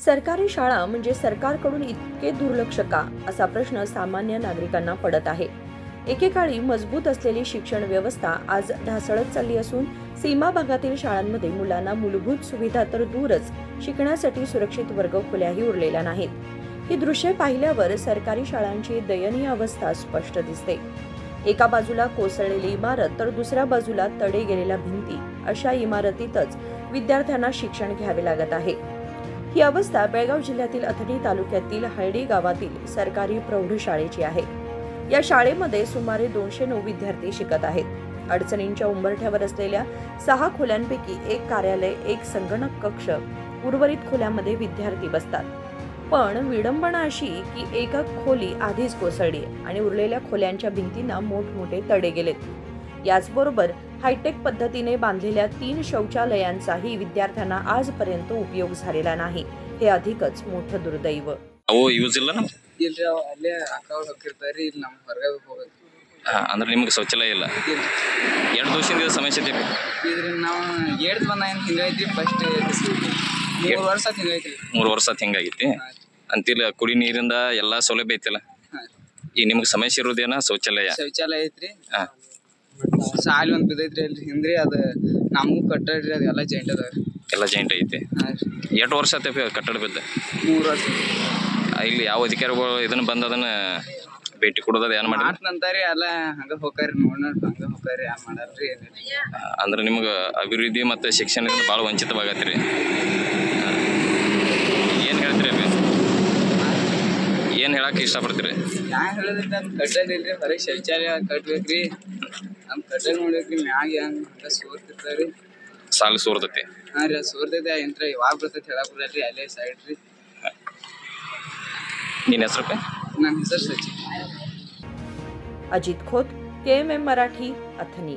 सरकारी शाळा म्हणजे सरकारकडून इतके दुर्लक्ष का असा प्रश्न सामान्य नागरिकांना पडत आहे। एकेकाळी मजबूत असलेली शिक्षण व्यवस्था आज ढासळत चालली असून सीमा भागातील शाळांमध्ये मुलांना मूलभूत सुविधा तर दूरच शिकण्यासाठी सुरक्षित वर्गखोल्याही उरलेल्या नाहीत। ही दृश्ये पाहिल्यावर सरकारी शाळांची दयनीय अवस्था स्पष्ट दिसते। एका बाजूला कोसळलेली इमारत तर दुसऱ्या बाजूला तडे गेलेल्या भिंती, अशा इमारतीतच विद्यार्थ्यांना शिक्षण घ्यावे लागत आहे। ही अवस्था बेळगाव जिल्ह्यातील अथणी तालुक्यातील हळडी गावातील सरकारी प्रौढशाळेची आहे। या शाळेमध्ये सुमारे 209 विद्यार्थी शिकत आहेत। अडचणींच्या उंबरठ्यावर असलेल्या 6 खोल्यांपैकी एक कार्यालय, एक संगणक कक्ष, उर्वरित खोल्यांमध्ये विद्यार्थी बसतात। पण विडंबना अशी की एक खोली आधीच कोसळली आणि उरलेल्या खोल्यांच्या भिंतींना मोठमोठे तडे गेलेत। याचबरोबर हायटेक पद्धतीने बांधलेल्या 3 शौचालयांचाही विद्यार्थ्यांना आजपर्यंत उपयोग झालेला नाही। हे अधिकच मोठं दुर्दैव। ಅಂದ್ರೆ ನಿಮಗೆ ಶೌಚಾಲಯ ಇಲ್ಲ 2 ವರ್ಷದಿಂದ ಸಮಸ್ಯೆ ಇದೆ ಇದ್ರಿ ನಾವು ಏಡ್ತ ಬಂದಾಗಿಂದ ಹಿಂಗೈತಿ ಫಸ್ಟ್ 3 ವರ್ಷ ಹಿಂಗೈತಿ 3 ವರ್ಷ ಹಿಂಗಾಗೈತಿ ಅಂತಿಲ್ಲ ಕುಡಿ ನೀರಿಂದ ಎಲ್ಲಾ ಸೌಲಭ್ಯ ಐತಿಲ್ಲ ಈ ನಿಮಗೆ ಸಮಸ್ಯೆ ಇರೋದೇನ ಶೌಚಾಲಯ ಐತ್ರಿ ಸಾಲಿ ಒಂದು ಬಿದ್ದೈತ್ರಿ ಅಲ್ಲಿ ಹಿಂದ್ರಿ ಅದು ನಮಗೂ ಕಟ್ಟಡ್ರಿ ಅದು ಎಲ್ಲ ಜಾಯಿಂಟ್ ಐತಿ ಎಷ್ಟು ವರ್ಷ ಆಯ್ತು ಕಟ್ಟಡ ಬಿದ್ದ 3 ವರ್ಷ ಇಲ್ಲಿ ಯಾವ ಅಧಿಕಾರಿಗಳು ಇದನ್ನ ಬಂದ ಅದನ್ನ ಭೇಟಿ ಕೊಡೋದು ಏನು ಮಾಡಿ ಅಂತಾರಿ ಎಲ್ಲ ಹಂಗ ಹೋಗ್ತಾರಿ ನೋಡ್ ಹಂಗ ಹೋಗ್ತಾರಿ ಏನು ಮಾಡಲ್ರಿ ಅಂದ್ರೆ ನಿಮಗೆ ಅಭಿವೃದ್ಧಿ ಮತ್ತು ಶಿಕ್ಷಣದಿಂದ ಭಾಳ ವಂಚಿತವಾಗತ್ರಿ ಏನು ಹೇಳ್ತೀರಿ ಏನು ಹೇಳಕ್ಕೆ ಇಷ್ಟಪಡ್ತೀರಿ ನಾನು ಹೇಳೋದ್ರಿಂದ ನಮ್ಮ ಕಟ್ಟದಿಲ್ರಿ ಹೊರಗೆ ಶೌಚಾಲಯ ಕಟ್ಬೇಕ್ರಿ ನಮ್ಮ ಕಟ್ಟಡ ನೋಡ್ಬೇಕ್ರಿ ಮ್ಯಾಗ ಹಂಗ ಸೋರ್ತಿರ್ತಾವ್ರಿ ಸಾಲು ಸೋರ್ತೈತಿ ಹಾಂ ರೀ ಸೋರ್ತೈತೆ ಯಂತ್ರ ಯಾವಾಗ ಬರ್ತೈತೆ ಹೇಳಕ್ ಬರಲ್ರಿ ಅಲ್ಲೇ ಸೈಡ್ ರೀ ನಿನ್ನ ಹೆಸರು ನನ್ನ ಹೆಸರು ಸಚಿನ್। अजित खोत, KMM मराठी, अथणी।